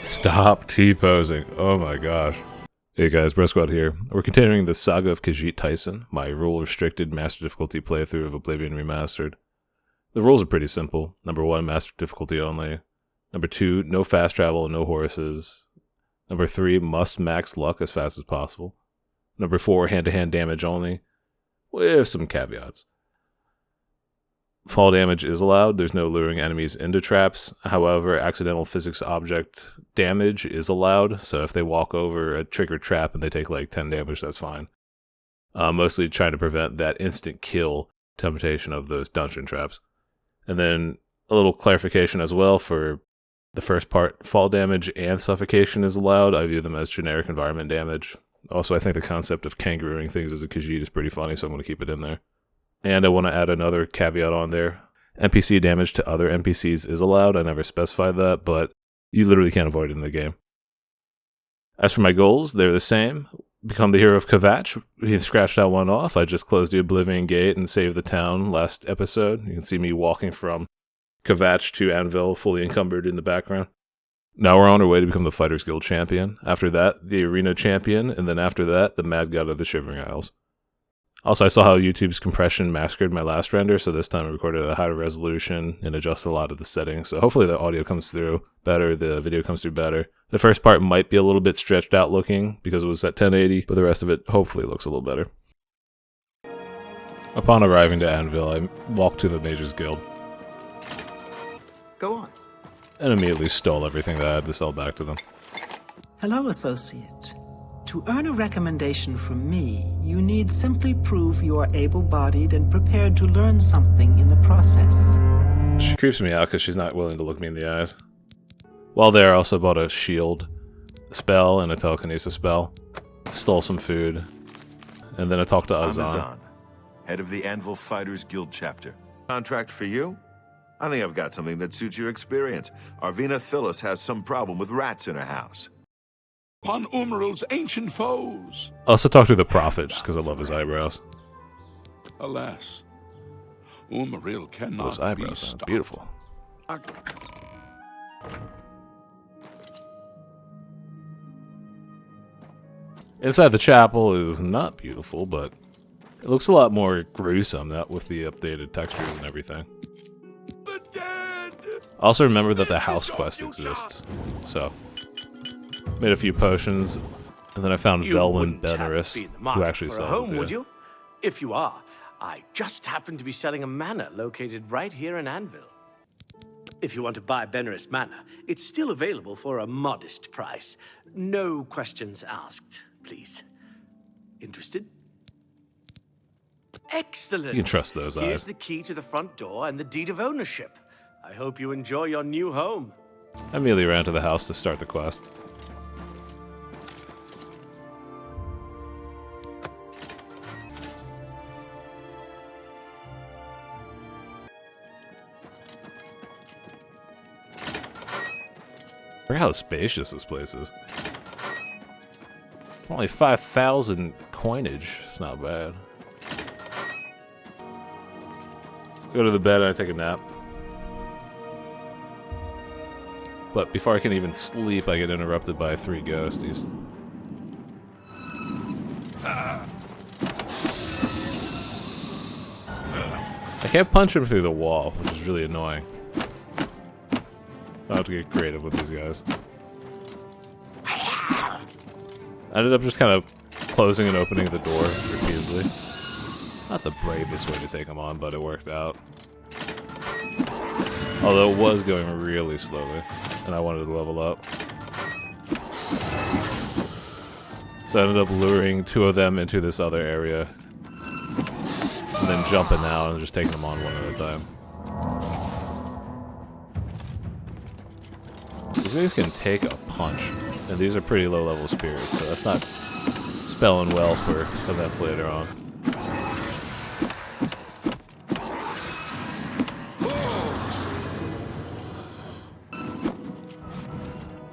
Stop T-posing. Oh my gosh. Hey guys, Bro Squad here. We're continuing the saga of Khajiit Tyson, my rule-restricted master difficulty playthrough of Oblivion Remastered. The rules are pretty simple. Number 1, master difficulty only. Number 2, no fast travel and no horses. Number 3, must max luck as fast as possible. Number 4, hand-to-hand damage only, with some caveats. Fall damage is allowed. There's no luring enemies into traps. However, accidental physics object damage is allowed. So if they walk over a triggered trap and they take like 10 damage, that's fine. Mostly trying to prevent that instant kill temptation of those dungeon traps. And then a little clarification as well for the first part. Fall damage and suffocation is allowed. I view them as generic environment damage. Also, I think the concept of kangarooing things as a Khajiit is pretty funny, so I'm going to keep it in there. And I want to add another caveat on there. NPC damage to other NPCs is allowed. I never specified that, but you literally can't avoid it in the game. As for my goals, they're the same. Become the hero of Kvatch. He scratched that one off. I just closed the Oblivion Gate and saved the town last episode. You can see me walking from Kvatch to Anvil, fully encumbered in the background. Now we're on our way to become the Fighters Guild champion. After that, the Arena champion, and then after that, the Mad God of the Shivering Isles. Also, I saw how YouTube's compression massacred my last render, so this time I recorded at a higher resolution and adjusted a lot of the settings. So hopefully the audio comes through better, the video comes through better. The first part might be a little bit stretched out looking because it was at 1080, but the rest of it hopefully looks a little better. Upon arriving to Anvil, I walked to the Mages Guild. Go on. And immediately stole everything that I had to sell back to them. Hello, associate. To earn a recommendation from me, you need simply prove you are able-bodied and prepared to learn something in the process. She creeps me out because she's not willing to look me in the eyes. While there, I also bought a shield spell and a telekinesis spell. Stole some food. And then I talked to Azan. Azan, head of the Anvil Fighters Guild chapter. Contract for you? I think I've got something that suits your experience. Arvina Phyllis has some problem with rats in her house. Upon Umaril's ancient foes. I also talked to the Prophet just because I love his eyebrows. Alas, Umaril cannot Those eyebrows be are stopped. beautiful. Inside the chapel is not beautiful, but it looks a lot more gruesome that with the updated textures and everything. The dead. Also remember that the house quest exists, so made a few potions, and then I found Velwyn Benaris, who actually sells home, it too. would you? If you are, I just happen to be selling a manor located right here in Anvil. If you want to buy Benaris Manor, it's still available for a modest price. No questions asked, please. Interested? Excellent. You can trust those Here's eyes. the key to the front door and the deed of ownership. I hope you enjoy your new home. I immediately ran to the house to start the quest. Look how spacious this place is. Only 5,000 coinage. It's not bad. Go to the bed and I take a nap. But before I can even sleep, I get interrupted by 3 ghosties. I can't punch him through the wall, which is really annoying. So I have to get creative with these guys. I ended up just kind of closing and opening the door repeatedly. Not the bravest way to take them on, but it worked out. Although it was going really slowly, and I wanted to level up. So I ended up luring 2 of them into this other area, and then jumping out and just taking them on one at a time. These things can take a punch, and these are pretty low-level spirits, so that's not spelling well for events later on.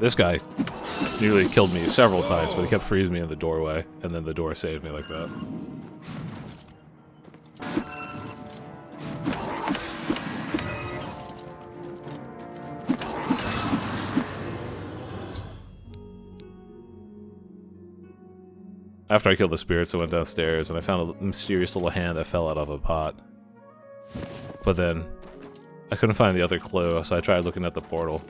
This guy nearly killed me several times, but he kept freezing me in the doorway, and then the door saved me like that. After I killed the spirits, I went downstairs and I found a mysterious little hand that fell out of a pot. But then, I couldn't find the other clue, so I tried looking at the portal.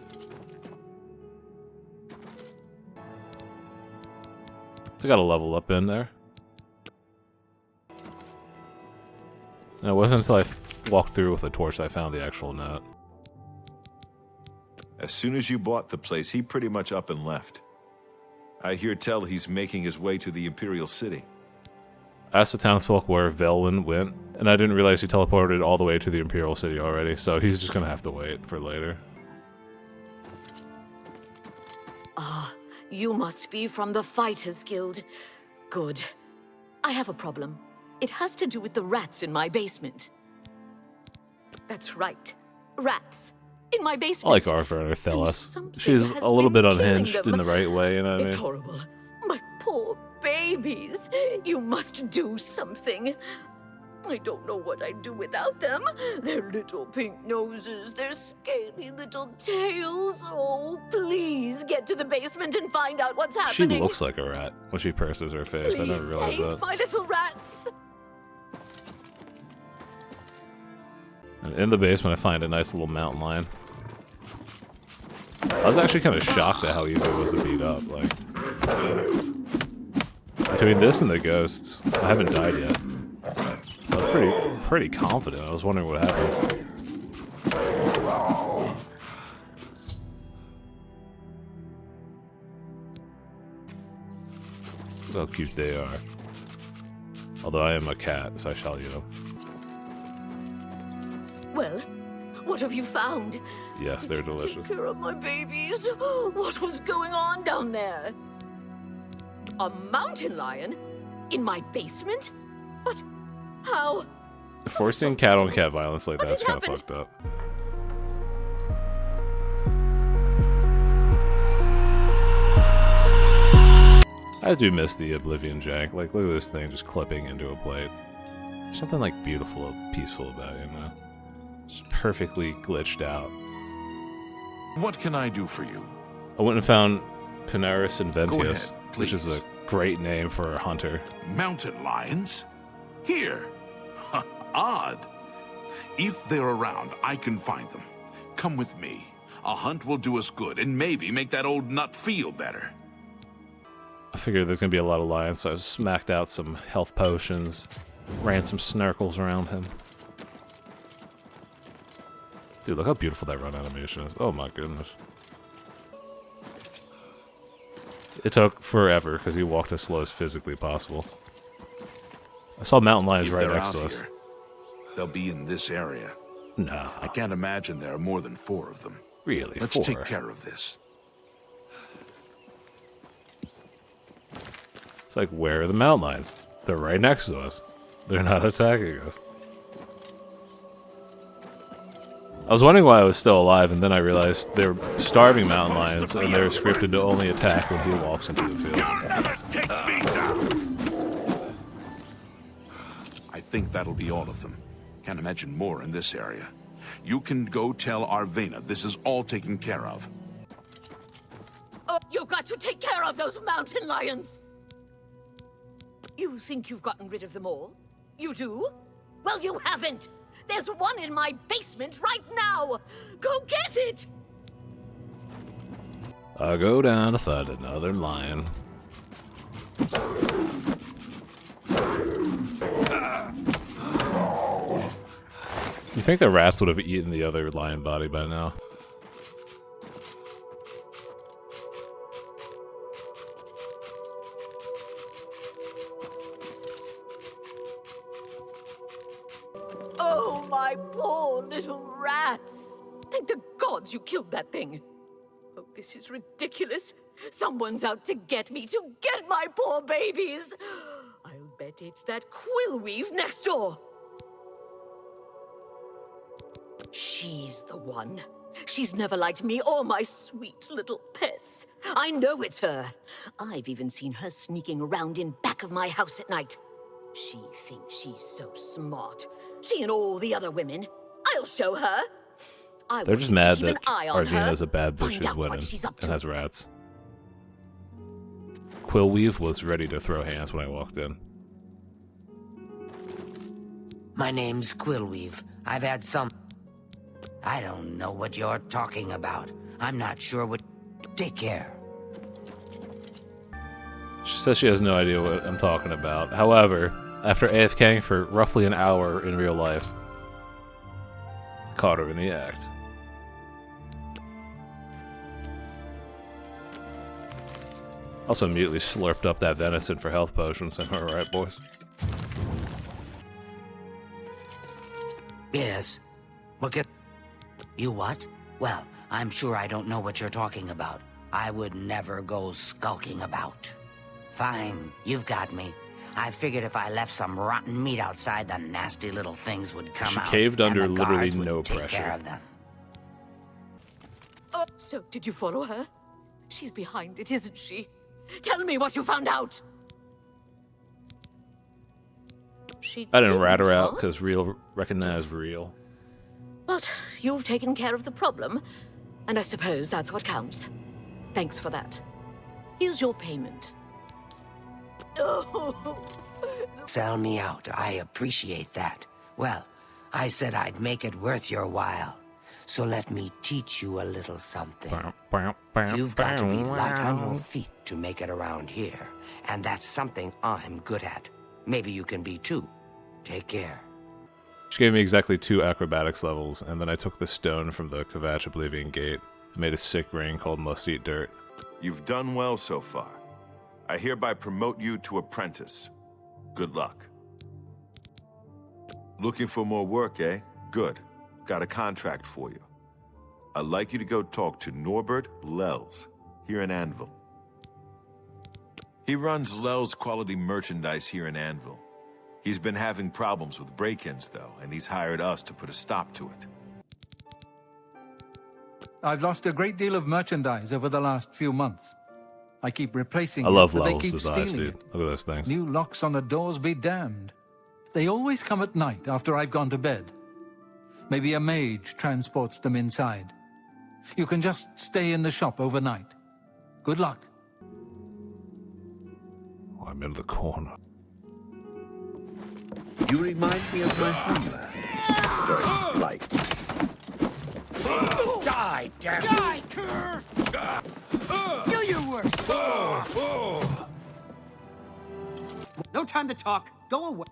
I got a level up in there. And it wasn't until I walked through with a torch that I found the actual note. As soon as you bought the place, he pretty much up and left. I hear tell he's making his way to the Imperial City. I asked the townsfolk where Velwyn went, and I didn't realize he teleported all the way to the Imperial City already, so he's just gonna have to wait for later. Ah, you must be from the Fighters Guild. Good. I have a problem. It has to do with the rats in my basement. That's right. Rats. In my basement. I like Arthur or Thelas. Something She's has a little been bit killing unhinged them. in the right way, you know what I It's mean? horrible. My poor babies. You must do something. I don't know what I'd do without them. Their little pink noses, their scaly little tails. Oh, please get to the basement and find out what's She happening. looks like a rat when she purses her face. I Please never realized save that. my little rats. And in the basement, I find a nice little mountain lion. I was actually kind of shocked at how easy it was to beat up. Like, between this and the ghosts, I haven't died yet. So I was pretty confident. I was wondering what happened. Look how cute they are. Although I am a cat, so I shall eat them. Well, what have you found? Yes, they're delicious. Take care of my babies. What was going on down there? A mountain lion? In my basement? But how? Forcing cat-on-cat violence like What that's had kind of happened? fucked up. I do miss the Oblivion jank. Like, look at this thing just clipping into a plate. There's something, like, beautiful, peaceful about it, you know? Just perfectly glitched out. What can I do for you? I went and found Panaris Inventius, ahead, which is a please. great name for a hunter. Mountain lions? Here. Odd. If they're around, I can find them. Come with me. A hunt will do us good and maybe make that old nut feel better. I figured there's gonna be a lot of lions, so I smacked out some health potions, ran some snarkles around him. Dude, look how beautiful that run animation is. Oh my goodness. It took forever because he walked as slow as physically possible. I saw mountain lions If right they're next out to us. here, they'll be in this area. No, I can't imagine there are more than 4 of them. really, Let's 4. take care of this. It's like, where are the mountain lions? They're right next to us. They're not attacking us. I was wondering why I was still alive, and then I realized they're starving mountain lions, and they're scripted to only attack when he walks into the field. You'll never take me down! I think that'll be all of them. Can't imagine more in this area. You can go tell Arvena this is all taken care of. Oh, you've got to take care of those mountain lions! You think you've gotten rid of them all? You do? Well, you haven't! There's one in my basement right now! Go get it! I go down to fight another lion. You think the rats would have eaten the other lion body by now? Oh, my poor little rats! Thank the gods you killed that thing! Oh, this is ridiculous. Someone's out to get me, to get my poor babies! I'll bet it's that Quillweave next door! She's the one. She's never liked me or my sweet little pets. I know it's her. I've even seen her sneaking around in back of my house at night. She thinks she's so smart. She and all the other women. I'll show her. They're just mad that Arvina's a bad bitch Find is out what winning she's up and to. has rats. Quillweave was ready to throw hands when I walked in. My name's Quillweave. I've had some... I don't know what you're talking about. I'm not sure what... Take care. She says she has no idea what I'm talking about. However, after AFKing for roughly an hour in real life, caught her in the act. Also immediately slurped up that venison for health potions. Alright, boys. Yes. Look at... You what? Well, I'm sure I don't know what you're talking about. I would never go skulking about. Fine, you've got me. I figured if I left some rotten meat outside, the nasty little things would come out. She caved under and the literally guards would no take pressure. care of them. Oh, so did you follow her? She's behind it, isn't she? Tell me what you found out! I didn't rat her huh? out because real recognized real. But you've taken care of the problem, and I suppose that's what counts. Thanks for that. Here's your payment. Oh. Sell me out. I appreciate that. Well, I said I'd make it worth your while. So let me teach you a little something. You've got to be light on your feet to make it around here. And that's something I'm good at. Maybe you can be too. Take care. She gave me exactly 2 acrobatics levels, and then I took the stone from the Kvatch Oblivion Gate and made a sick ring called Must Eat Dirt. You've done well so far. I hereby promote you to apprentice. Good luck. Looking for more work, eh? Good. Got a contract for you. I'd like you to go talk to Norbert Lels, here in Anvil. He runs Lels Quality Merchandise here in Anvil. He's been having problems with break-ins, though, and he's hired us to put a stop to it. I've lost a great deal of merchandise over the last few months. I keep replacing I love it, but they Lels' keep designs, stealing dude. it. Look at those things. New locks on the doors be damned. They always come at night after I've gone to bed. Maybe a mage transports them inside. You can just stay in the shop overnight. Good luck. Oh, I'm in the corner. You remind me of my homeland. Very light. Die, damn it! Die, cur! Do your worst! No time to talk. Go away.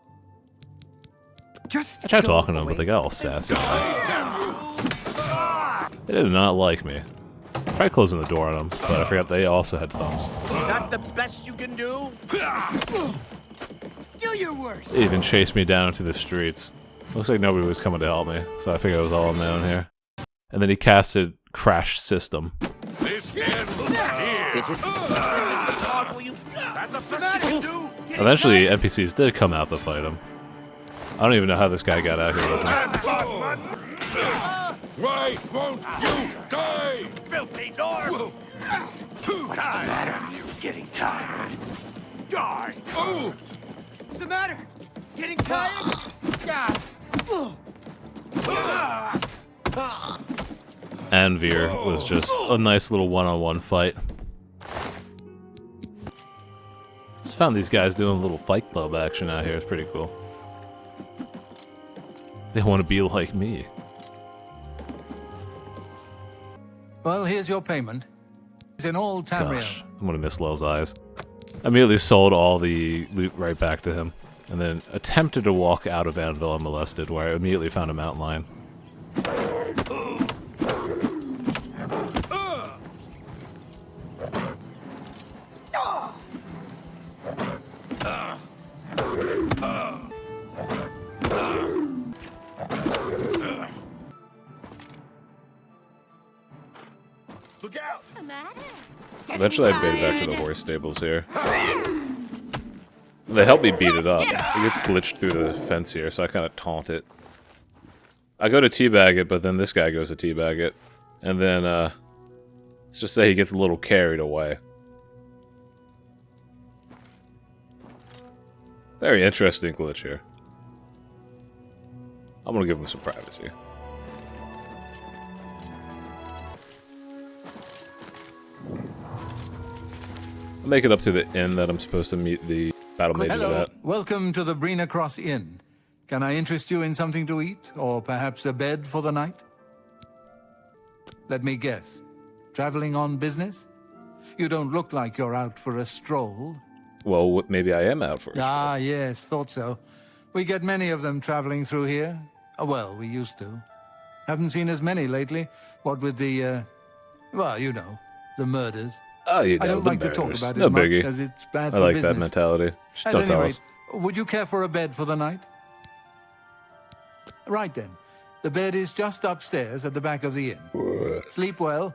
Just I tried go talking to them, away. but they got all sassy. They did not like me. I tried closing the door on them, but I forgot they also had thumbs. That the best you can do? Do your worst. They even chased me down through the streets. Looks like nobody was coming to help me, so I figured I was all on my own here. And then he casted Crash System. This end here. Eventually, NPCs did come out to fight him. I don't even know how this guy got out here with me. Why won't you die? Filthy dog! What's the matter? You're getting tired. Die! What's the matter? Getting tired? Anvir was just a nice little one-on-one fight. Just found these guys doing a little fight club action out here. It's pretty cool. They want to be like me. Well, here's your payment. It's in all Tamriel. Gosh, I'm gonna miss Lel's eyes. I immediately sold all the loot right back to him, and then attempted to walk out of Anvil unmolested, where I immediately found a mountain lion. Look out! Eventually I made it back to the horse stables here. They helped me beat it up. It gets glitched through the fence here, so I kind of taunt it. I go to teabag it, but then this guy goes to teabag it. And then, let's just say he gets a little carried away. Very interesting glitch here. I'm gonna give him some privacy. I'll make it up to the inn that I'm supposed to meet the battle mages Hello. at. Welcome to the Brina Cross Inn. Can I interest you in something to eat, or perhaps a bed for the night? Let me guess. Traveling on business? You don't look like you're out for a stroll. Well, maybe I am out for it. Ah, yes, thought so. We get many of them traveling through here. Well, we used to. Haven't seen as many lately. What with the, well, you know, the murders. Oh, you know, I don't the like to talk murders. about it No much, biggie. as it's bad I for like business. that mentality. Just At don't any tell rate, us. would you care for a bed for the night? Right then. The bed is just upstairs at the back of the inn. Sleep well.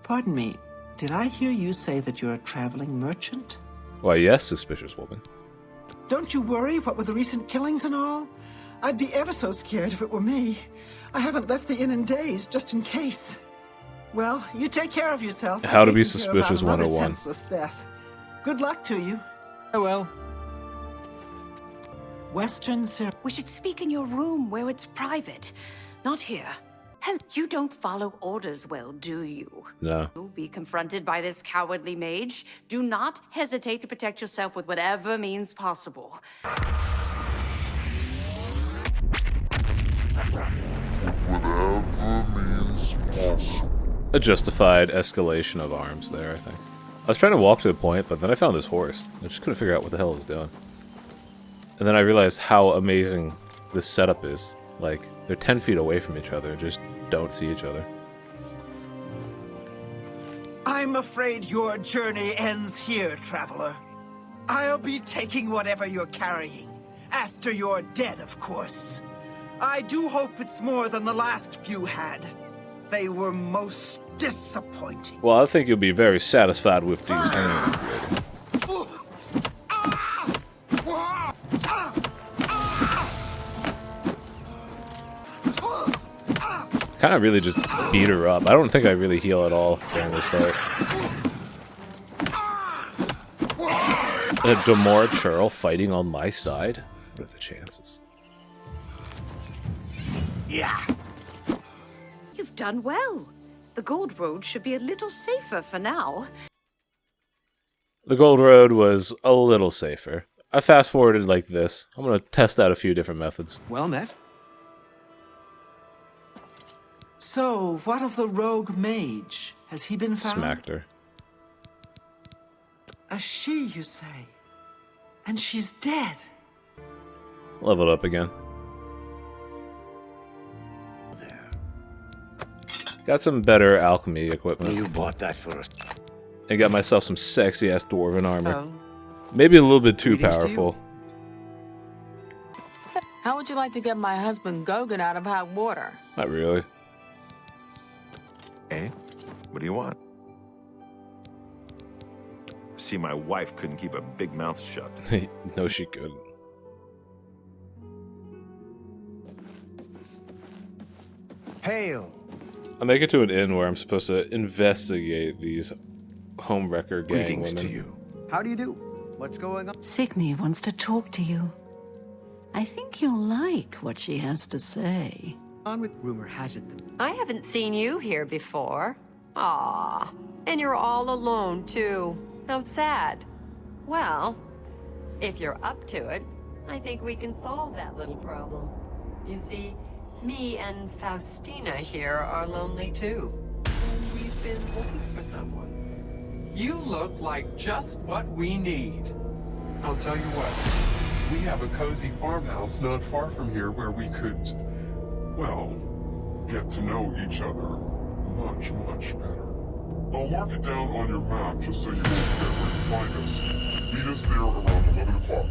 Pardon me, did I hear you say that you're a traveling merchant? Why, yes, suspicious woman. Don't you worry, what with the recent killings and all? I'd be ever so scared if it were me. I haven't left the inn in days, just in case. Well, you take care of yourself. How to I'd be hate hear about suspicious another 101. senseless death. Good luck to you. Oh well. Western Syrup. We should speak in your room where it's private, not here. Hell, you don't follow orders well, do you? No. You'll be confronted by this cowardly mage. Do not hesitate to protect yourself with whatever means possible. A justified escalation of arms there, I think. I was trying to walk to a point, but then I found this horse. I just couldn't figure out what the hell it was doing. And then I realized how amazing this setup is. Like, they're 10 feet away from each other and just don't see each other. I'm afraid your journey ends here, traveler. I'll be taking whatever you're carrying. After you're dead, of course. I do hope it's more than the last few had. They were most disappointing. Well, I think you'll be very satisfied with these hanging. Kind of really just beat her up. I don't think I really heal at all during this fight. A Demore Churl fighting on my side? What are the chances? Yeah. You've done well. The Gold Road should be a little safer for now. The Gold Road was a little safer. I fast-forwarded like this. I'm going to test out a few different methods. Well met. So, what of the rogue mage? Has he been found? Smacked her. A she, you say? And she's dead. Leveled up again. Got some better alchemy equipment. You bought that for us. And got myself some sexy-ass dwarven armor. Maybe a little bit too Greetings to powerful. How would you like to get my husband Gogan out of hot water? Not really. Eh? What do you want? See, my wife couldn't keep a big mouth shut. No, she couldn't. Hail. I make it to an inn where I'm supposed to investigate these homewrecker gang Greetings women. to you. How do you do? What's going on? Signy wants to talk to you. I think you'll like what she has to say. On with rumor has it that I haven't seen you here before. Ah, and you're all alone, too. How sad. Well, if you're up to it, I think we can solve that little problem. You see, me and Faustina here are lonely, too. We've been looking for someone. You look like just what we need. I'll tell you what. We have a cozy farmhouse not far from here where we could, well, get to know each other much, much better. I'll mark it down on your map just so you won't forget where to find us. Meet us there around 11 o'clock.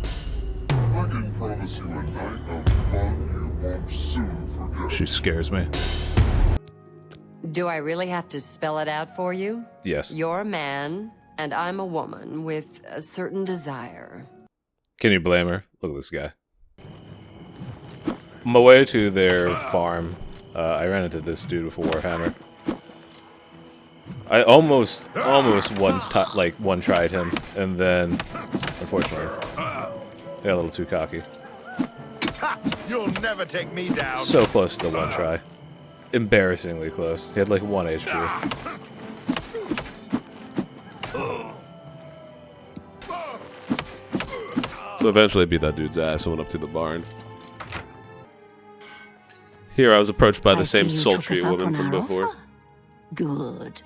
I can promise you a night of fun you won't soon forget. She scares me. Do I really have to spell it out for you? Yes. You're a man, and I'm a woman with a certain desire. Can you blame her? Look at this guy. On my way to their farm, I ran into this dude with a warhammer. I almost one-tried him, and then, unfortunately, got a little too cocky. You'll never take me down. So close to the one try. Embarrassingly close. He had like 1 HP. So eventually I beat that dude's ass and went up to the barn. Here I was approached by the same sultry woman from before. Good.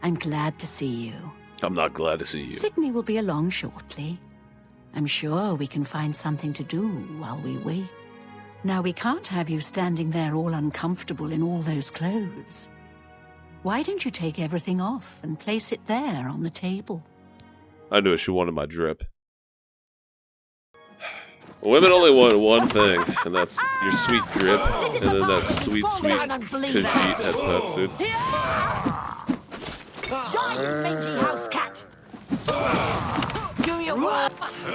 I'm glad to see you. I'm not glad to see you. Sydney will be along shortly. I'm sure we can find something to do while we wait. Now, we can't have you standing there all uncomfortable in all those clothes. Why don't you take everything off and place it there on the table? I knew it. She wanted my drip. Women only want one thing, and that's your sweet drip, and then that sweet, sweet Khajiit as pet suit. Die, you mangy house cat! Do your worst!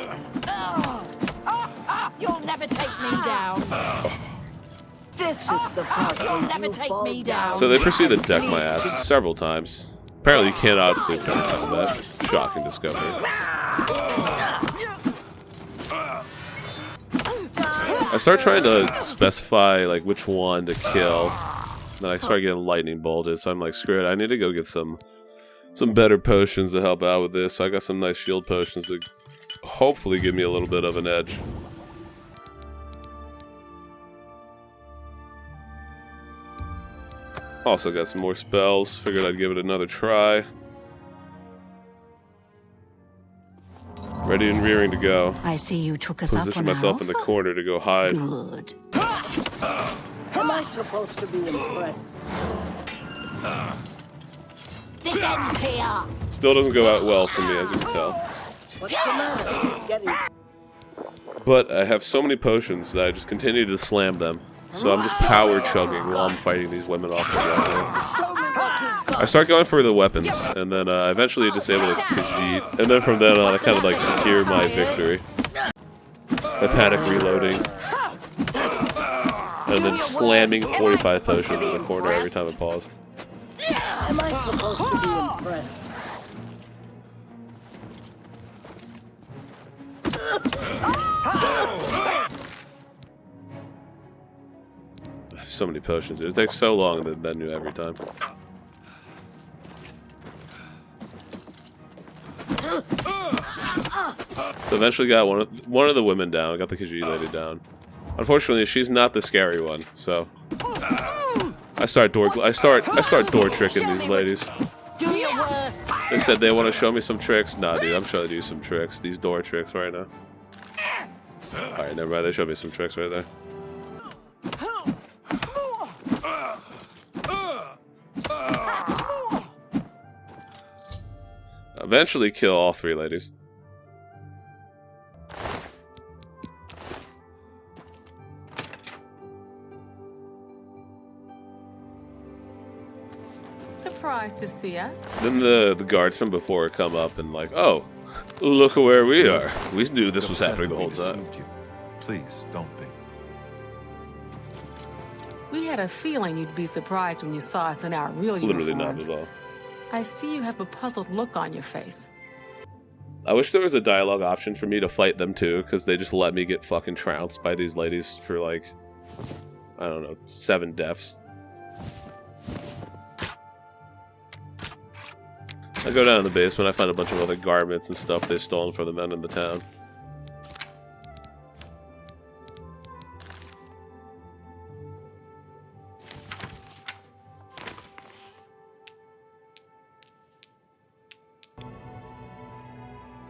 You'll never take me down. This is the part You'll never take me down. So they proceed to deck my ass several times. Apparently you cannot sleep during combat. Shocking discovery. I started trying to specify like which one to kill. Then I started getting lightning bolted, so I'm like, screw it, I need to go get some better potions to help out with this. So I got some nice shield potions to hopefully give me a little bit of an edge. Also got some more spells. Figured I'd give it another try. Ready and rearing to go. I see you took us up on Position myself in the corner to go hide. Good. Am I supposed to be impressed? This ends here. Still doesn't go out well for me, as you can tell. What's the matter? Getting But I have so many potions that I just continue to slam them. So I'm just power chugging while I'm fighting these women off the ground. I start going for the weapons, and then I eventually disable the Khajiit, and then from then on I kind of like secure my victory. I panic reloading, and then slamming 45 potions in the corner every time I pause. Am I supposed to be impressed? So many potions, dude. It takes so long in the menu every time. So eventually got one of the women down. I got the Khajiit lady down. Unfortunately, she's not the scary one. So I start door tricking these ladies. Do your worst. They said they want to show me some tricks. Nah, dude, I'm showing you some tricks. These door tricks right now. All right, never mind. They showed me some tricks right there. Eventually kill all three ladies. Surprised to see us. Then the guards from before come up and like, oh, look at where we are. We knew this was happening the whole time. Please, don't be. We had a feeling you'd be surprised when you saw us in our real uniforms. Literally not at all. I see you have a puzzled look on your face. I wish there was a dialogue option for me to fight them too, because they just let me get fucking trounced by these ladies for like, I don't know, 7 deaths. I go down in the basement, I find a bunch of other garments and stuff they've stolen from the men in the town.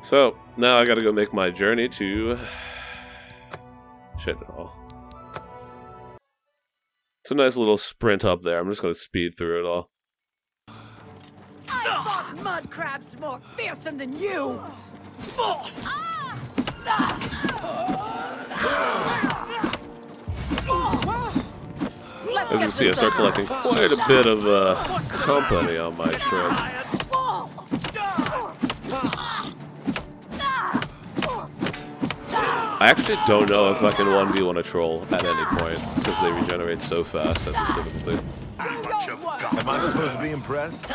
So, now I gotta go make my journey to Shit-All. It's a nice little sprint up there. I'm just gonna speed through it all. I fought mud crabs more fearsome than you. As you can see, I start collecting quite a bit of company on my trip. I actually don't know if I can 1v1 a troll at any point, because they regenerate so fast at this difficulty. Am I supposed to be impressed?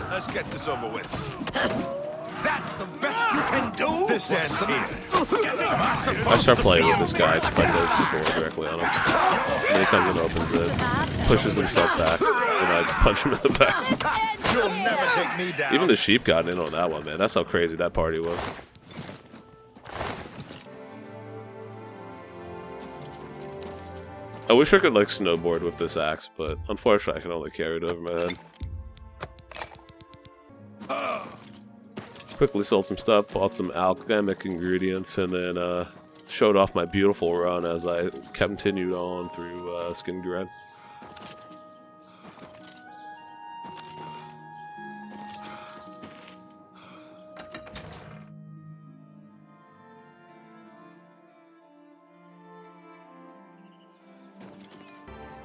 Let's get this over with. That's the best you can do? This ends here. I start playing with this guy to fight those people directly on him. And then he comes and opens it, pushes himself back, and I just punch him in the back. You'll never take me down. Even the sheep got in on that one, man. That's how crazy that party was. I wish I could, like, snowboard with this axe, but unfortunately I can only carry it over my head. Quickly sold some stuff, bought some alchemic ingredients, and then showed off my beautiful run as I continued on through Skin Grind.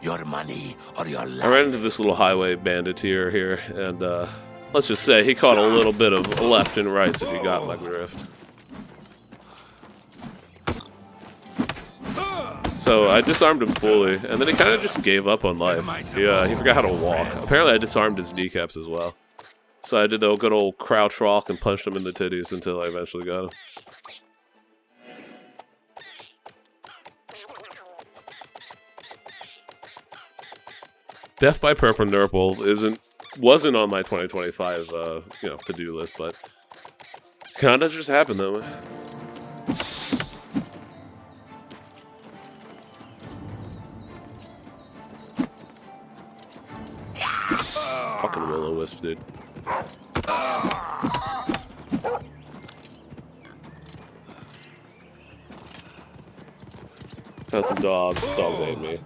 Your money or your life. I ran into this little highway banditeer here, and let's just say he caught a little bit of left and rights if you got my drift. So I disarmed him fully, and then he kind of just gave up on life. Yeah, he forgot how to walk. Apparently I disarmed his kneecaps as well. So I did the good old crouch walk and punched him in the titties until I eventually got him. Death by Purple Nurple wasn't on my 2025 to-do list, but kinda just happened though. Fucking will-o-wisp, dude. Found some dogs. Dogs ate me.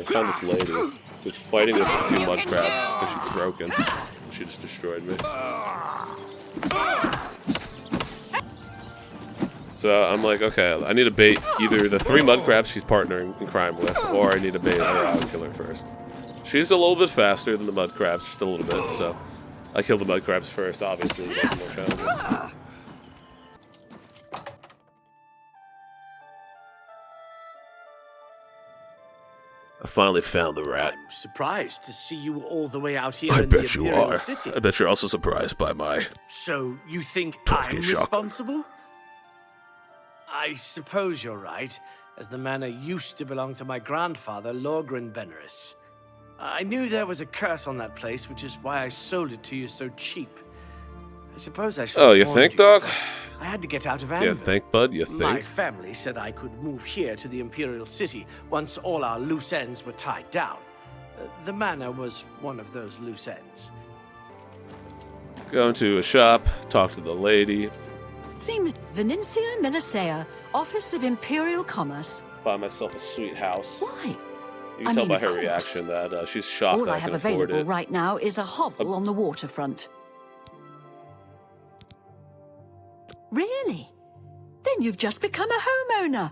Found this lady who's fighting with a few mud crabs because she's broken. She just destroyed me. So I'm like, okay, I need to bait either the 3 mud crabs she's partnering in crime with, or I need to bait her out and kill her first. She's a little bit faster than the mud crabs, just a little bit, so I killed the mud crabs first, obviously, to make it more challenging. I finally found the rat. I'm surprised to see you all the way out here I in the bet you Imperial are. City. I bet you're also surprised by my... So you think Tough I'm kid shock. responsible? I suppose you're right, as the manor used to belong to my grandfather, Lorgren Beneris. I knew there was a curse on that place, which is why I sold it to you so cheap. I suppose I should Oh, have you warned think, dog? I had to get out of Anvil. You think, bud? You My think? family said I could move here to the Imperial City once all our loose ends were tied down. The manor was one of those loose ends. Go into a shop, talk to the lady. Seems Venencia Melisea, Office of Imperial Commerce. Buy myself a sweet house. Why? You can I tell mean, by of her course. reaction that she's shocked All that I I have can afford available it. right now is a hovel on the waterfront. Really? Then you've just become a homeowner.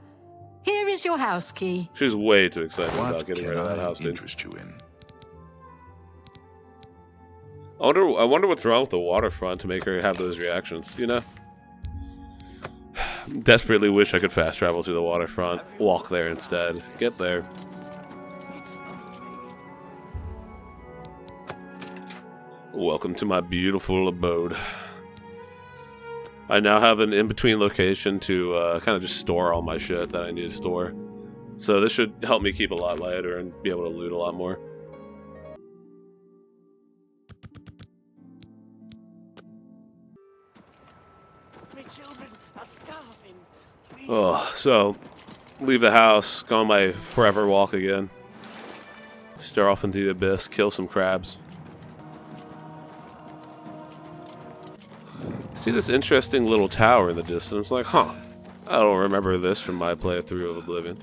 Here is your house key. She's way too excited What about getting can rid of that I house, dude. interest you in? I wonder what's wrong with the waterfront to make her have those reactions, you know? Desperately wish I could fast travel to the waterfront, walk there instead, get there. Welcome to my beautiful abode. I now have an in-between location to kind of just store all my shit that I need to store. So this should help me keep a lot lighter and be able to loot a lot more. My children are starving. Please. Oh, so leave the house, go on my forever walk again. Stare off into the abyss, kill some crabs. See this interesting little tower in the distance, like, huh, I don't remember this from my playthrough of Oblivion.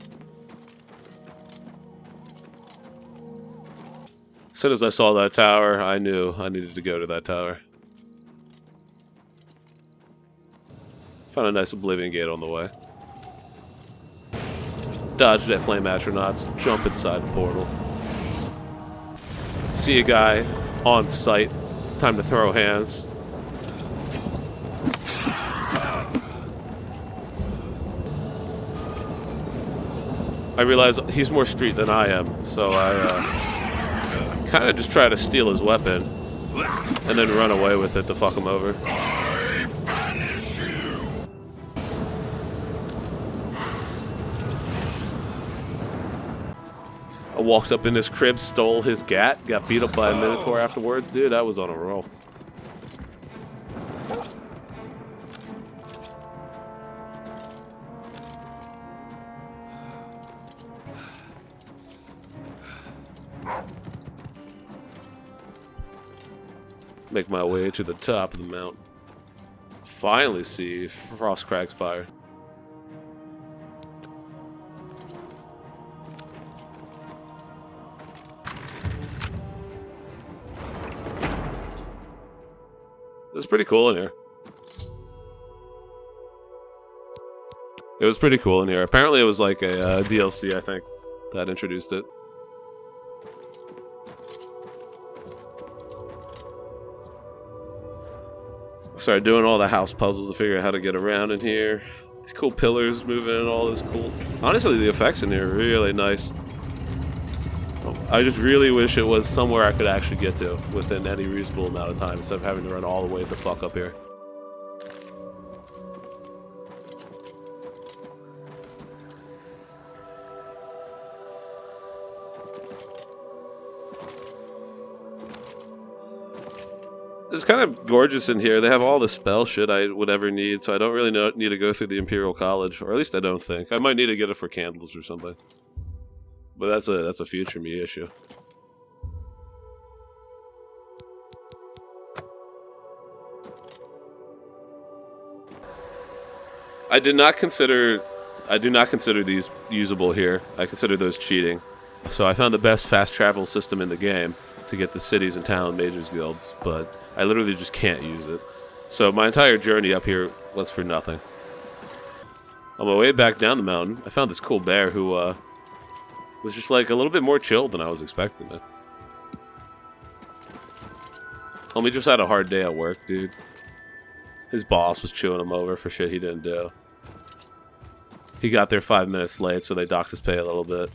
As soon as I saw that tower, I knew I needed to go to that tower. Found a nice Oblivion gate on the way. Dodge that flame astronauts, jump inside the portal. See a guy on sight, time to throw hands. I realize he's more street than I am, so I kind of just try to steal his weapon, and then run away with it to fuck him over. I banish you. I walked up in his crib, stole his gat, got beat up by a Minotaur afterwards. Dude, I was on a roll. Make my way to the top of the mountain. Finally see Frostcrag Spire. It's pretty cool in here. It was pretty cool in here. Apparently it was like a DLC, I think, that introduced it. I started doing all the house puzzles to figure out how to get around in here. These cool pillars moving and all this cool... Honestly, the effects in here are really nice. I just really wish it was somewhere I could actually get to within any reasonable amount of time instead of having to run all the way the fuck up here. It's kind of gorgeous in here. They have all the spell shit I would ever need, so I don't really need to go through the Imperial College, or at least I don't think. I might need to get it for candles or something. But that's a future me issue. I do not consider these usable here. I consider those cheating. So I found the best fast travel system in the game to get the cities and town mages guilds, but I literally just can't use it. So my entire journey up here was for nothing. On my way back down the mountain, I found this cool bear who was just like a little bit more chill than I was expecting it. Homie just had a hard day at work, dude. His boss was chewing him over for shit he didn't do. He got there 5 minutes late, so they docked his pay a little bit.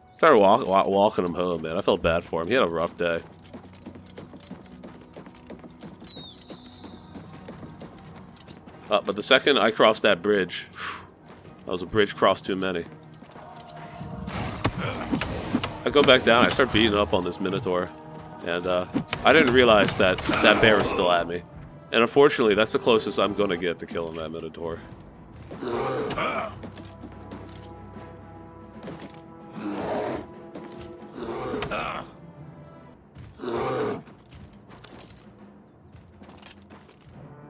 Started walking him home, man. I felt bad for him. He had a rough day. But the second I crossed that bridge, that was a bridge crossed too many. I go back down, I start beating up on this Minotaur, and I didn't realize that that bear was still at me. And unfortunately, that's the closest I'm gonna get to killing that Minotaur.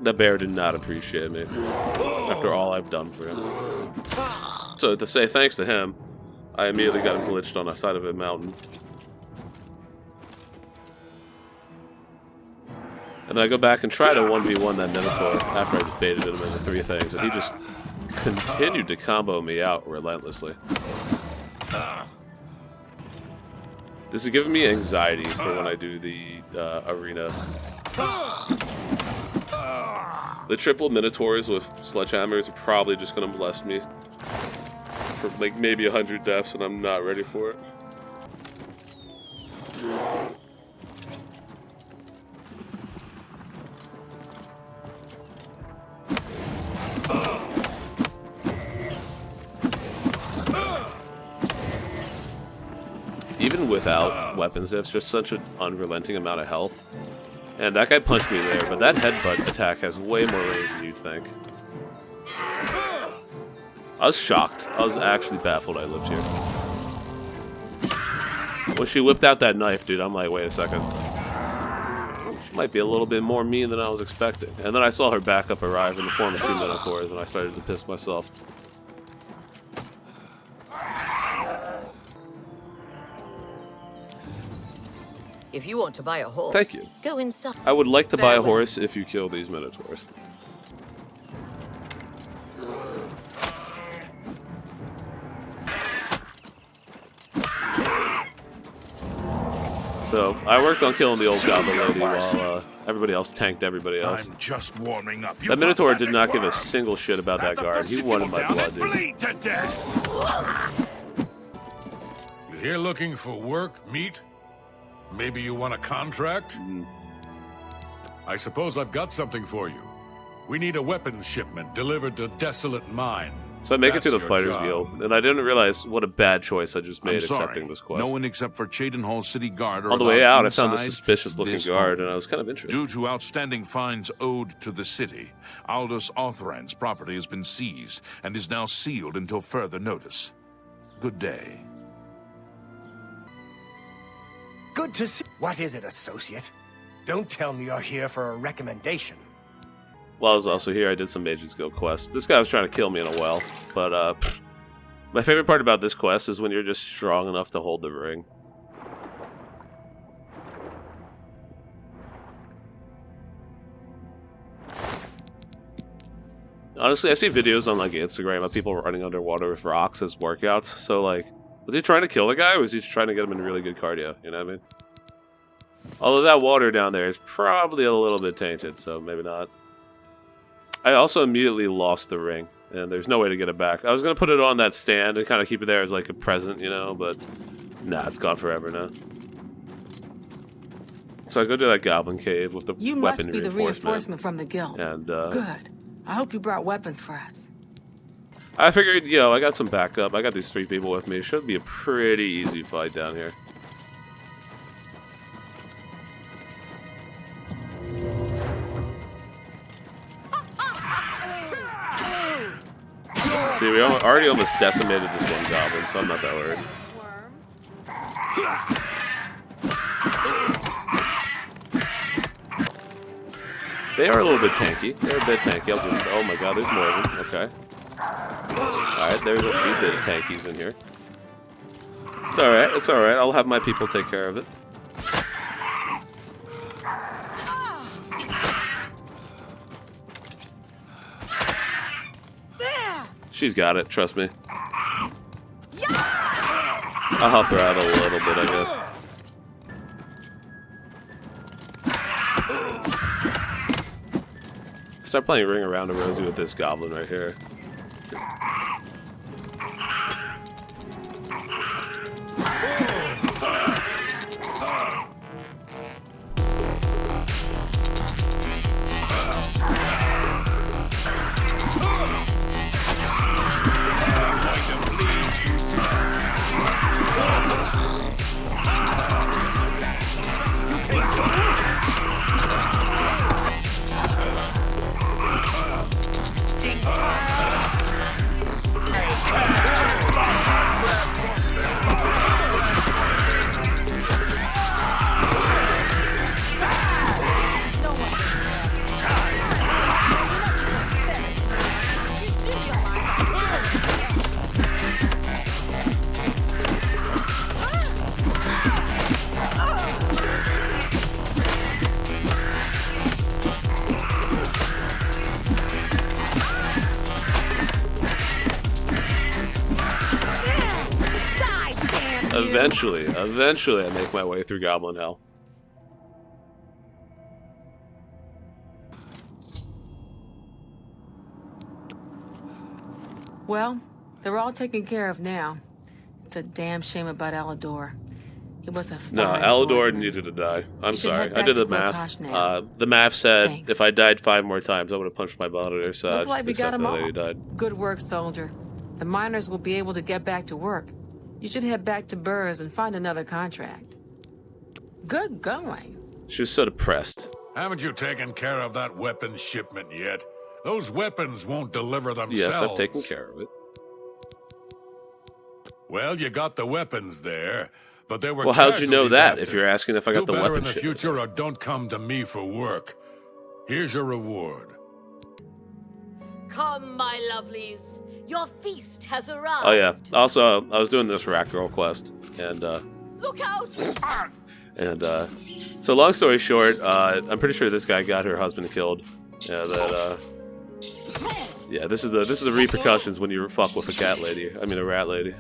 The bear did not appreciate me after all I've done for him. So to say thanks to him, I immediately got him glitched on the side of a mountain. And then I go back and try to 1v1 that Minotaur after I just baited him into 3 things, and he just continued to combo me out relentlessly. This is giving me anxiety for when I do the arena. The triple Minotaurs with sledgehammers are probably just going to molest me for like maybe 100 deaths, and I'm not ready for it. Even without weapons, it's just such an unrelenting amount of health. And that guy punched me there, but that headbutt attack has way more range than you'd think. I was shocked. I was actually baffled I lived here. When she whipped out that knife, dude, I'm like, wait a second. She might be a little bit more mean than I was expecting. And then I saw her backup arrive in the form of 2 Minotaurs, and I started to piss myself. If you want to buy a horse, thank you. Go inside. I would like to buy a horse if you kill these Minotaurs. So, I worked on killing the old goblin lady while everybody else tanked everybody else. I'm just warming up. That Minotaur did not give a single shit about that guard. He wanted my blood, dude. You here looking for work, meat? Maybe you want a contract? I suppose I've got something for you. We need a weapons shipment delivered to Desolate Mine. So I make it to the That's your Fighters job. Guild, and I didn't realize what a bad choice I just made I'm sorry. accepting this quest. No one except for Cheydinhall City Guard are On the way allowed out, I found this inside suspicious-looking this guard, home. and I was kind of interested. Due to outstanding fines owed to the city, Aldous Arthurand's property has been seized and is now sealed until further notice. Good day. Good to see. What is it, associate? Don't tell me you're here for a recommendation. While I was also here, I did some Mages Guild quests. This guy was trying to kill me in a well, but my favorite part about this quest is when you're just strong enough to hold the ring. Honestly, I see videos on like Instagram of people running underwater with rocks as workouts. So like, was he trying to kill the guy, or was he just trying to get him in really good cardio? You know what I mean? Although that water down there is probably a little bit tainted, so maybe not. I also immediately lost the ring, and there's no way to get it back. I was going to put it on that stand and kind of keep it there as like a present, you know, but nah, it's gone forever now. So I go to that goblin cave with the You weapon must be the reinforcement from the guild. And Good. I hope you brought weapons for us. I figured, yo, I got some backup. I got these 3 people with me. It should be a pretty easy fight down here. See, we already almost decimated this one goblin, so I'm not that worried. They are a little bit tanky. They're a bit tanky. Oh my god, there's more of them. Okay. Alright, there's a few bit of tankies in here. It's alright, it's alright. I'll have my people take care of it. She's got it, trust me. I'll help her out a little bit, I guess. Start playing Ring Around a Rosie with this goblin right here. Eventually I make my way through Goblin Hell. Well, they're all taken care of now. It's a damn shame about Alador. He was a No, fine Alador swordsman. needed to die. I'm You should sorry. head I back did to the math. Grokash now. The math said Thanks. if I died 5 more times, I would have punched my monitor, so I Looks just like we got accepted them that all. he died. Good work, soldier. The miners will be able to get back to work. You should head back to Burrs and find another contract. Good going. She was so depressed. Haven't you taken care of that weapons shipment yet? Those weapons won't deliver themselves. Yes, I've taken care of it. Well, you got the weapons there, but there were Well, how'd you know casualties that after. if you're asking if I got Do the better weapon in the shipment? future or don't come to me for work. Here's your reward. Come, my lovelies. Your feast has arrived. Oh yeah. Also, I was doing this Rat Girl quest, and Look out! So long story short, I'm pretty sure this guy got her husband killed. Yeah, yeah, this is the repercussions when you fuck with a cat lady. I mean a rat lady.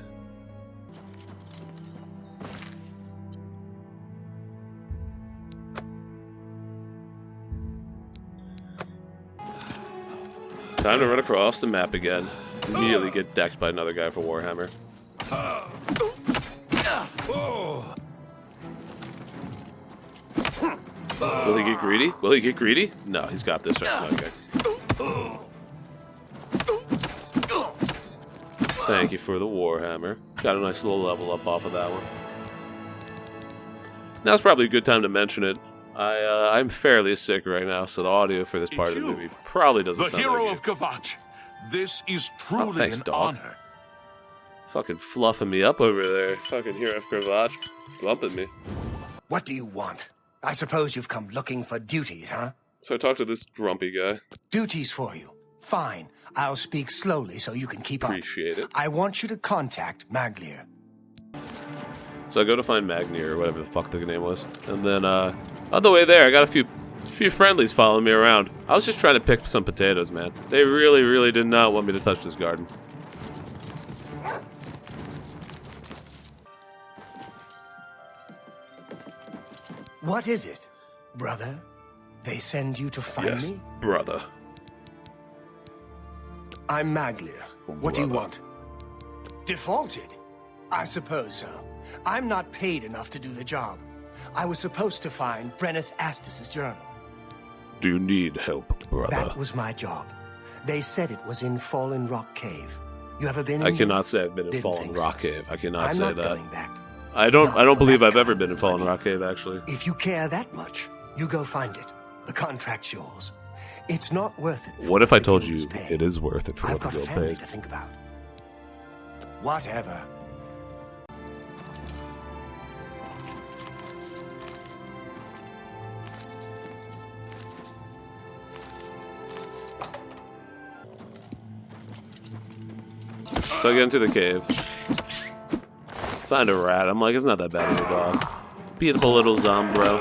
Time to run across the map again. Immediately get decked by another guy for Warhammer. Will he get greedy? Will he get greedy? No, he's got this right. Okay. Thank you for the Warhammer. Got a nice little level up off of that one. Now's probably a good time to mention it. I'm fairly sick right now, so the audio for this part of the movie probably doesn't sound The hero like of Kvatch. This is truly an honor. Fucking fluffing me up over there. Fucking hero of Kvatch bumping me. What do you want? I suppose you've come looking for duties, huh? So I talked to this grumpy guy. Duties for you. Fine. I'll speak slowly so you can keep up. Appreciate it. I want you to contact Maglir. So I go to find Magnir, or whatever the fuck the name was. And then, on the way there, I got a few friendlies following me around. I was just trying to pick some potatoes, man. They really, really did not want me to touch this garden. What is it, brother? They send you to find me? Brother. I'm Maglir. What do you want? Defaulted? I suppose so. I'm not paid enough to do the job. I was supposed to find Brennus Astus's journal. Do you need help, brother? That was my job. They said it was in Fallen Rock Cave. You ever been in I cannot say I've been in Didn't Fallen think Rock so. Cave. I cannot I'm say not that. going back. I don't believe I've ever been in Fallen Rock Cave, actually. If you care that much, you go find it. The contract's yours. It's not worth it. What if I told you it is worth it for I've what got the a guild family pays? to think about. Whatever. So I get into the cave. Find a rat. I'm like, it's not that bad of a dog. Beat up a little zombro.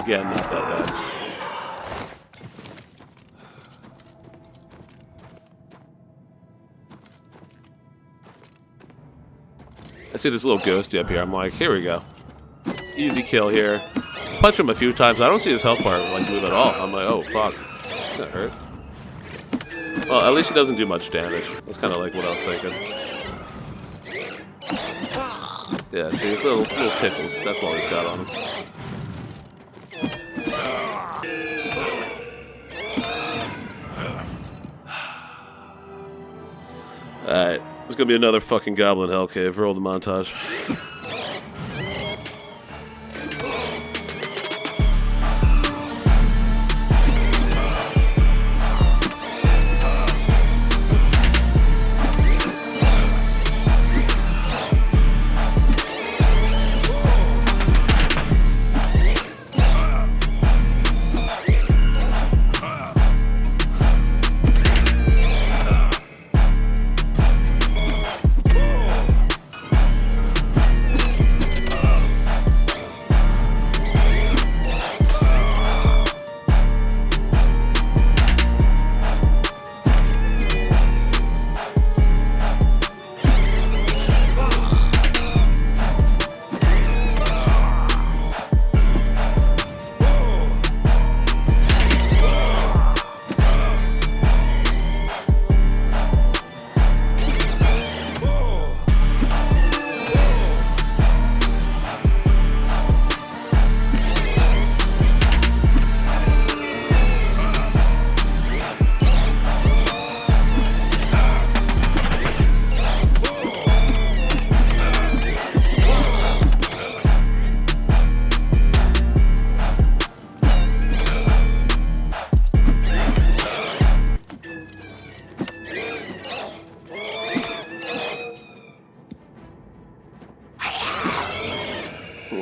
Again, not that bad. I see this little ghosty up here. I'm like, here we go. Easy kill here. Punch him a few times. I don't see his health bar like move at all. I'm like, oh fuck, that hurt. Well, at least he doesn't do much damage. That's kind of like what I was thinking. Yeah, see, his little tickles. That's all he's got on him. Alright, there's gonna be another fucking goblin hell cave. Roll the montage.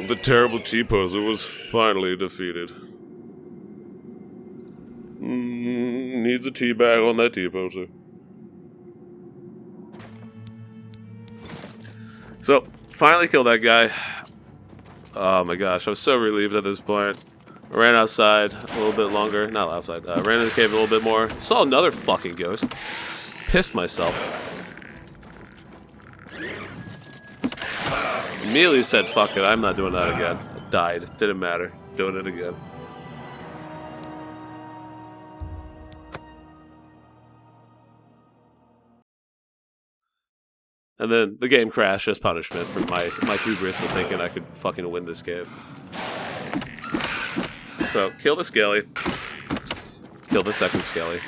The terrible T-poser was finally defeated. Needs a tea bag on that T-poser. So, finally killed that guy. Oh my gosh, I was so relieved at this point. I ran outside a little bit longer. Not outside. Ran in the cave a little bit more. Saw another fucking ghost. Pissed myself. Immediately said, fuck it, I'm not doing that again. I died. Didn't matter. Doing it again. And then the game crashed as punishment for my hubris of thinking I could fucking win this game. So, kill the skelly. Kill the second skelly.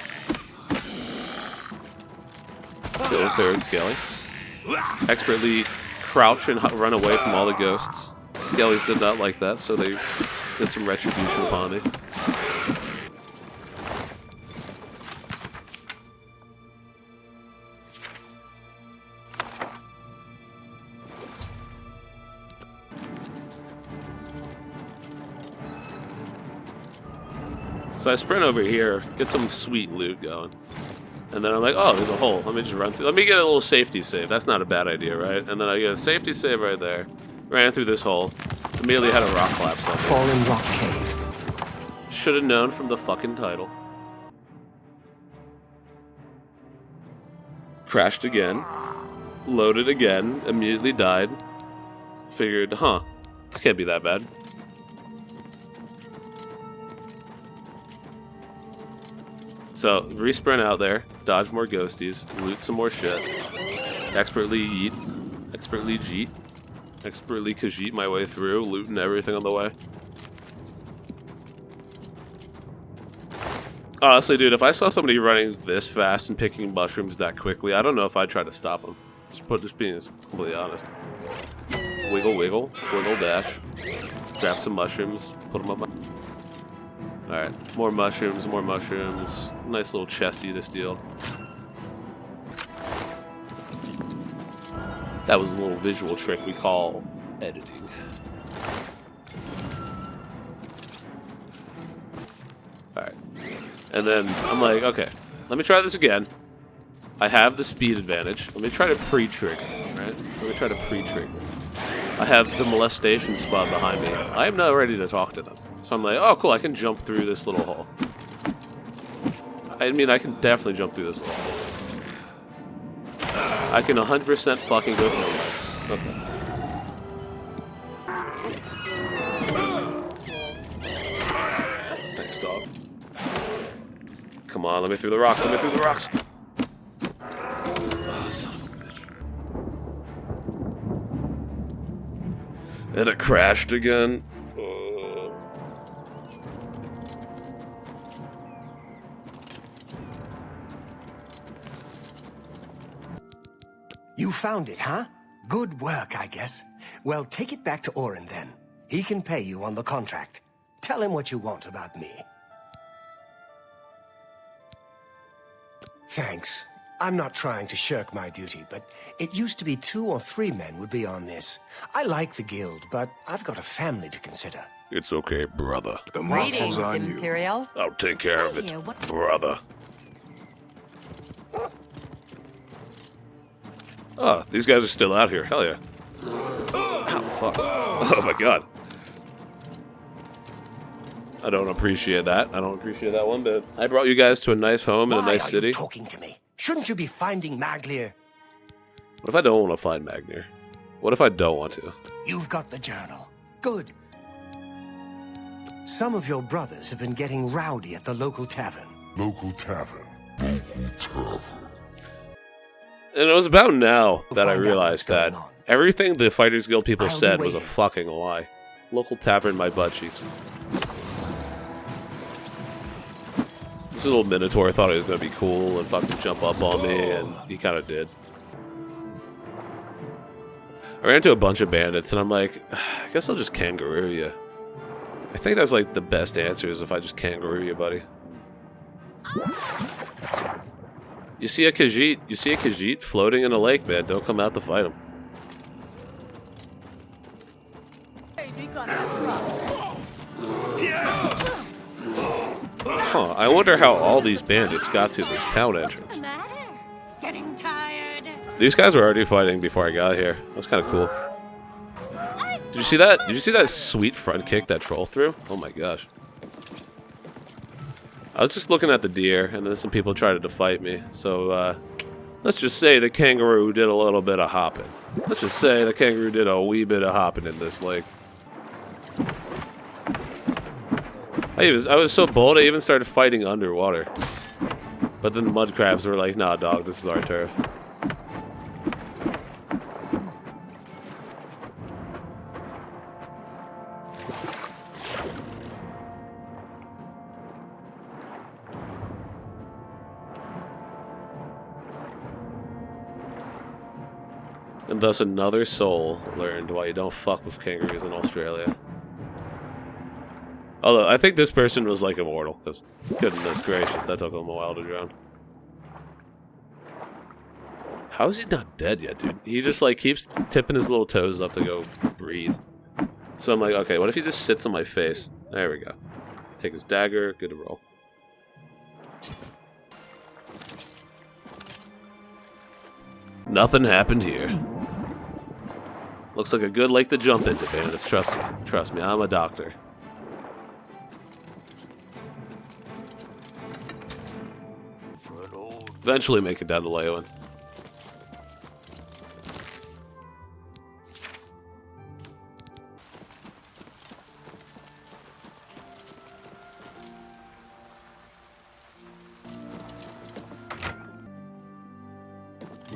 Kill the third skelly. Expertly crouch and run away from all the ghosts. Skellies did not like that, so they did some retribution upon me. So I sprint over here, get some sweet loot going. And then I'm like, oh, there's a hole. Let me just run through. Let me get a little safety save. That's not a bad idea, right? And then I get a safety save right there. Ran through this hole. Immediately had a rock collapse on me. Fallen rock cave. Should have known from the fucking title. Crashed again. Loaded again. Immediately died. Figured, this can't be that bad. So, resprint out there, dodge more ghosties, loot some more shit, expertly yeet, expertly jeet, expertly khajiit my way through, looting everything on the way. Honestly, dude, if I saw somebody running this fast and picking mushrooms that quickly, I don't know if I'd try to stop them. Just being completely honest. Wiggle, wiggle, wiggle, dash. Grab some mushrooms, put them on my... Alright, more mushrooms, more mushrooms. Nice little chesty to steal. That was a little visual trick we call editing. Alright. And then I'm like, okay, let me try this again. I have the speed advantage. Let me try to pre-trigger, right? Let me try to pre-trigger. I have the molestation spot behind me. I am not ready to talk to them. So I'm like, oh cool, I can jump through this little hole. I mean, I can definitely jump through this little hole. I can 100% fucking go through it. Okay. Thanks, dog. Come on, let me through the rocks, let me through the rocks. Oh, son of a bitch. And it crashed again. You found it, huh? Good work, I guess. Well, take it back to Orin then. He can pay you on the contract. Tell him what you want about me. Thanks. I'm not trying to shirk my duty, but it used to be 2 or 3 men would be on this. I like the guild, but I've got a family to consider. It's okay, brother. The muscle's on you. Imperial. I'll take care of it, brother. Oh, these guys are still out here. Hell yeah. Oh, fuck. Oh my god. I don't appreciate that. I don't appreciate that one bit. I brought you guys to a nice home in a nice city. Why are you talking to me? Shouldn't you be finding Maglir? What if I don't want to find Maglir? What if I don't want to? You've got the journal. Good. Some of your brothers have been getting rowdy at the local tavern. Local tavern. Local tavern. And it was about now that I realized that everything the Fighters Guild people said was a fucking lie. Local tavern, my butt cheeks. This little Minotaur thought he was gonna be cool and fucking jump up on me, and he kind of did. I ran into a bunch of bandits, and I'm like, I guess I'll just kangaroo you. I think that's like the best answer is if I just kangaroo you, buddy. You see a Khajiit floating in a lake, man. Don't come out to fight him. Huh, I wonder how all these bandits got to this town entrance. Getting tired. These guys were already fighting before I got here. That was kind of cool. Did you see that? Did you see that sweet front kick that troll threw? Oh my gosh. I was just looking at the deer, and then some people tried to fight me. So, let's just say the kangaroo did a little bit of hopping. Let's just say the kangaroo did a wee bit of hopping in this lake. I was so bold, I even started fighting underwater. But then the mud crabs were like, nah, dog, this is our turf. Thus another soul learned why you don't fuck with kangaroos in Australia. Although, I think this person was like immortal, because goodness gracious, that took him a while to drown. How is he not dead yet, dude? He just like keeps tipping his little toes up to go breathe. So I'm like, okay, what if he just sits on my face? There we go. Take his dagger, good to roll. Nothing happened here. Looks like a good lake to jump into, bandits. Trust me. Trust me, I'm a doctor. Eventually make it down to Leowin.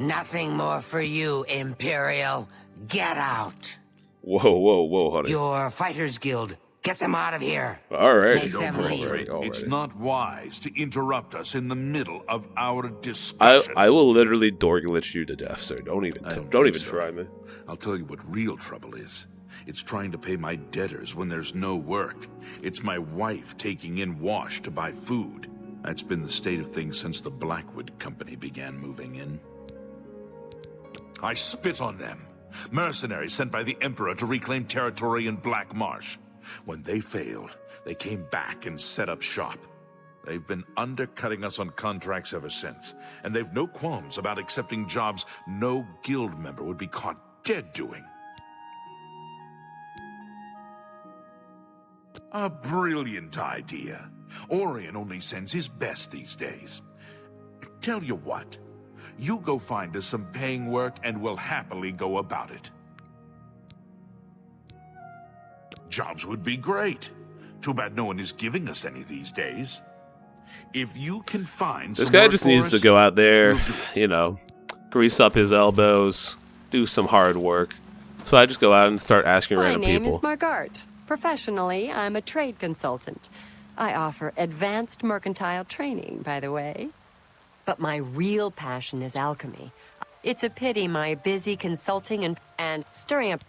Nothing more for you, Imperial. Get out. Whoa, honey. Your Fighters Guild. Get them out of here. All right. Make them leave. It's not wise to interrupt us in the middle of our discussion. I will literally door glitch you to death, sir. Don't even try me. I'll tell you what real trouble is. It's trying to pay my debtors when there's no work. It's my wife taking in wash to buy food. That's been the state of things since the Blackwood Company began moving in. I spit on them. Mercenaries sent by the Emperor to reclaim territory in Black Marsh. When they failed, they came back and set up shop. They've been undercutting us on contracts ever since, and they've no qualms about accepting jobs no guild member would be caught dead doing. A brilliant idea. Orion only sends his best these days. Tell you what, you go find us some paying work and we'll happily go about it. Jobs would be great. Too bad no one is giving us any these days. If you can find This some guy work just for needs us, to go out there, we'll do it. you know, grease up his elbows, do some hard work. So I just go out and start asking My random name people. is Margart. Professionally, I'm a trade consultant. I offer advanced mercantile training, by the way. But my real passion is alchemy. It's a pity my busy consulting and stirring up...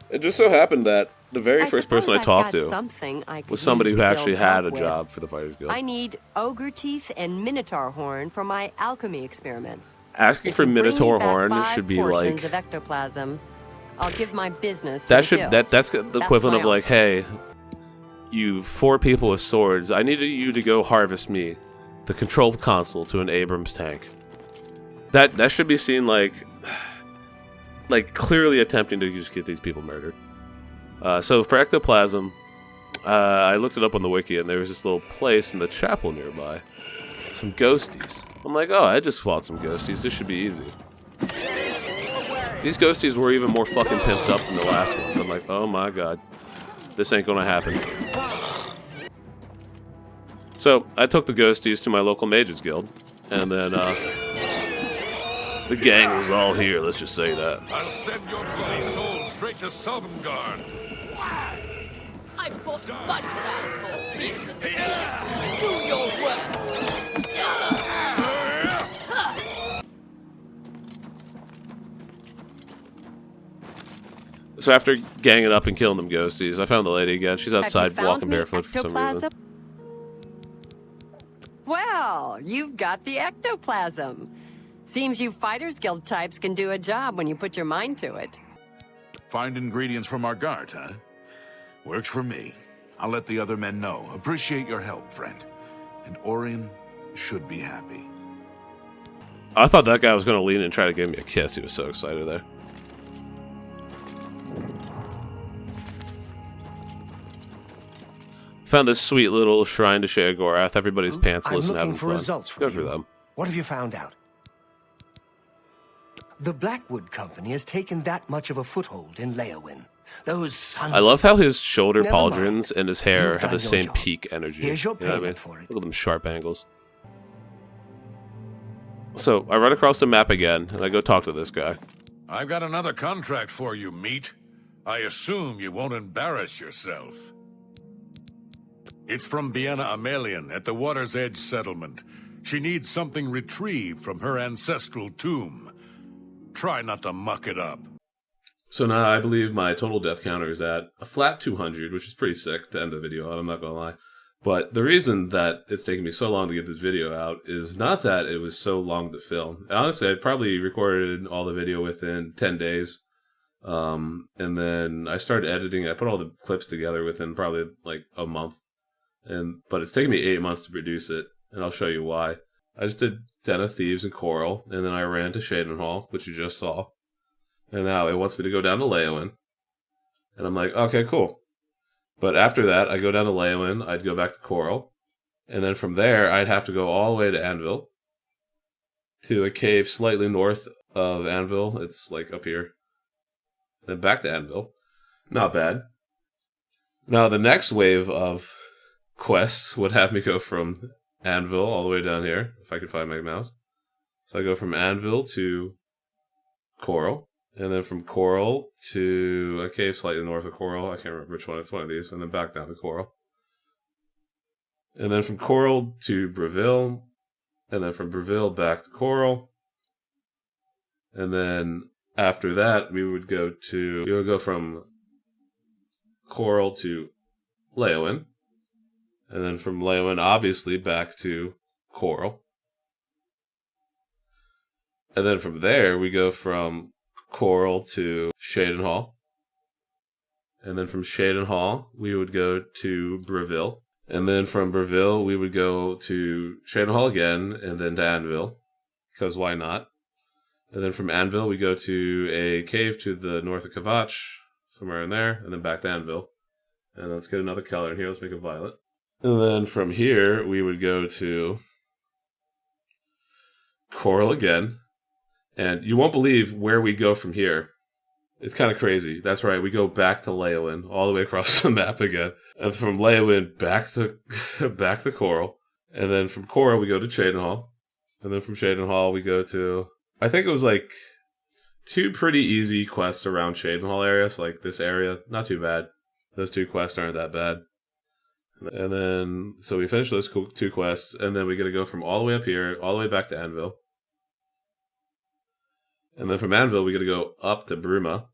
It just so happened that the very I first person I suppose I've talked got to something I could was somebody use who the actually guild's had a help with. job for the Fighters Guild. I need ogre teeth and minotaur horn for my alchemy experiments. Asking If for you bring me Minotaur back horn 5 should be portions like of ectoplasm, I'll give my business to that the should guild. that's the equivalent my of like, offer. hey, you 4 people with swords. I need you to go harvest me the control console to an Abrams tank. That should be seen like clearly attempting to just get these people murdered. So for ectoplasm, I looked it up on the wiki, and there was this little place in the chapel nearby. Some ghosties. I'm like, oh, I just fought some ghosties. This should be easy. These ghosties were even more fucking pimped up than the last ones. I'm like, oh my god. This ain't gonna happen. So, I took the ghosties to my local mages guild, and then, the gang was all here, let's just say that. I'll send your bloody soul straight to Sovngarde. I've fought mud crabs more fierce than you. Do your worst. So after ganging up and killing them ghosties, I found the lady again. She's outside Have you walking found me barefoot for some reason. ectoplasm? Well, you've got the ectoplasm. Seems you Fighters Guild types can do a job when you put your mind to it. Find ingredients from Margart, huh? Works for me. I'll let the other men know. Appreciate your help, friend. And Orion should be happy. I thought that guy was going to lean in and try to give me a kiss. He was so excited there. Found this sweet little shrine to Sheogorath. Everybody's pantsless I'm and looking having for fun. results from Good for you. them. What have you found out? The Blackwood Company has taken that much of a foothold in Leowin. Those sons I love how his shoulder Never mind. pauldrons and his hair You've have the done your same job. peak energy. Here's your You know what I mean? payment for it. Look at them sharp angles. So I run across the map again, and I go talk to this guy. I've got another contract for you, meat. I assume you won't embarrass yourself. It's from Biena Amelian at the Water's Edge settlement. She needs something retrieved from her ancestral tomb. Try not to muck it up. So now I believe my total death counter is at a flat 200, which is pretty sick to end the video on, I'm not going to lie. But the reason that it's taken me so long to get this video out is not that it was so long to film. Honestly, I probably recorded all the video within 10 days. And then I started editing. I put all the clips together within probably like a month. But it's taken me 8 months to produce it, and I'll show you why. I just did Den of Thieves and Coral, and then I ran to Shadenhall, which you just saw. And now it wants me to go down to Leowin. And I'm like, okay, cool. But after that, I go down to Leowin, I'd go back to Coral, and then from there, I'd have to go all the way to Anvil, to a cave slightly north of Anvil. It's like up here. Then back to Anvil. Not bad. Now, the next wave of quests would have me go from Anvil all the way down here, if I could find my mouse. So I go from Anvil to Coral, and then from Coral to a cave slightly north of Coral. I can't remember which one. It's one of these. And then back down to Coral. And then from Coral to Breville. And then from Breville back to Coral. And then after that, we would go from Coral to Leowin. And then from Leowin, obviously, back to Coral. And then from there, we go from Coral to Shadenhall. And then from Shadenhall, we would go to Breville. And then from Breville, we would go to Shadenhall again, and then to Anvil. Because why not? And then from Anvil, we go to a cave to the north of Kvatch, somewhere in there, and then back to Anvil. And let's get another color in here. Let's make it violet. And then from here, we would go to Coral again. And you won't believe where we go from here. It's kind of crazy. That's right. We go back to Leowin, all the way across the map again. And from Leowin back to Coral. And then from Coral, we go to Shadenhall. And then from Shadenhall, we go to... I think it was like 2 pretty easy quests around Shadenhall area. So like this area, not too bad. Those 2 quests aren't that bad. And then, so we finish those 2 quests. And then we got to go from all the way up here, all the way back to Anvil. And then from Anvil, we got to go up to Bruma.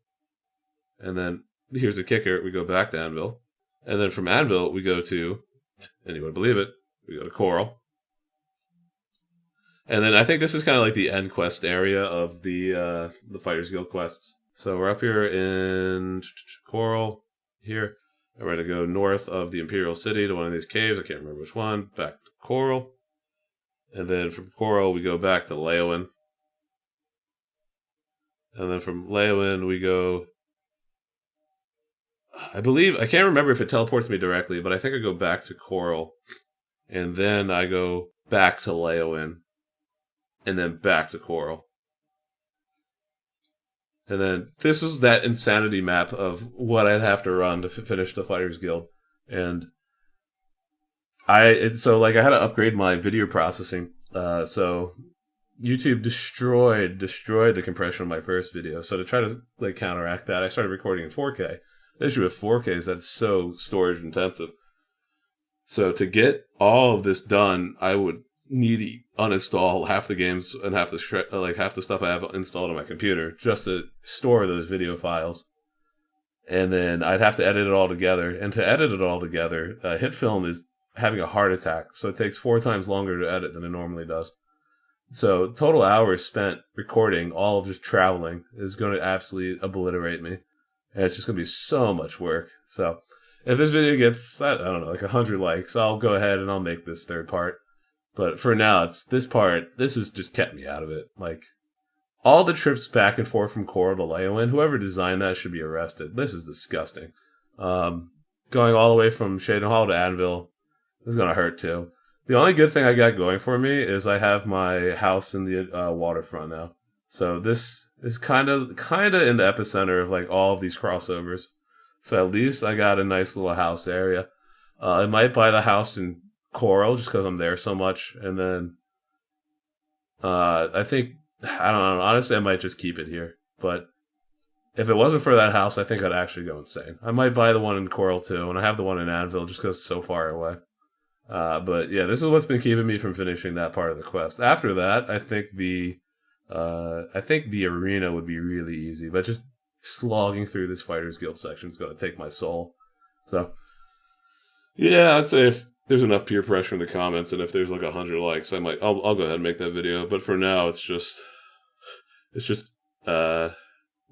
And then, here's the kicker, we go back to Anvil. And then from Anvil, we go to, and you wouldn't believe it, we go to Coral. And then I think this is kind of like the end quest area of the Fighters Guild quests. So we're up here in Coral, here. And we're going to go north of the Imperial City to one of these caves, I can't remember which one, back to Coral. And then from Coral, we go back to Leowin. And then from Leowin, we go... I can't remember if it teleports me directly, but I think I go back to Coral. And then I go back to Leowin. And then back to Coral. And then this is that insanity map of what I'd have to run to finish the Fighters Guild. And I had to upgrade my video processing. So YouTube destroyed the compression of my first video. So to try to counteract that, I started recording in 4K. The issue with 4K is that's so storage intensive. So to get all of this done, I would need to uninstall half the games and half the stuff I have installed on my computer just to store those video files. And then I'd have to edit it all together. And to edit it all together, HitFilm is having a heart attack, so it takes 4 times longer to edit than it normally does. So total hours spent recording, all of just traveling, is going to absolutely obliterate me. And it's just going to be so much work. So if this video gets, 100 likes, I'll go ahead and I'll make this third part. But for now, it's this part. This has just kept me out of it. All the trips back and forth from Coral to Leowin, whoever designed that should be arrested. This is disgusting. Going all the way from Shadenhall to Anvil is going to hurt too. The only good thing I got going for me is I have my house in the waterfront now. So this is kind of in the epicenter of all of these crossovers. So at least I got a nice little house area. I might buy the house in Coral just because I'm there so much, and then I don't know. Honestly, I might just keep it here. But if it wasn't for that house, I think I'd actually go insane. I might buy the one in Coral too, and I have the one in Anvil just because it's so far away. But yeah, this is what's been keeping me from finishing that part of the quest. After that, I think the I think the arena would be really easy, but just slogging through this Fighters Guild section is going to take my soul. So, yeah, I'd say if there's enough peer pressure in the comments, and if there's like 100 likes, I'll go ahead and make that video. But for now, it's just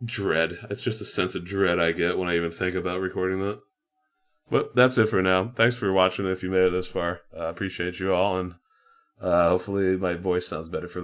dread. It's just a sense of dread I get when I even think about recording that. But that's it for now. Thanks for watching if you made it this far. I appreciate you all, and hopefully my voice sounds better for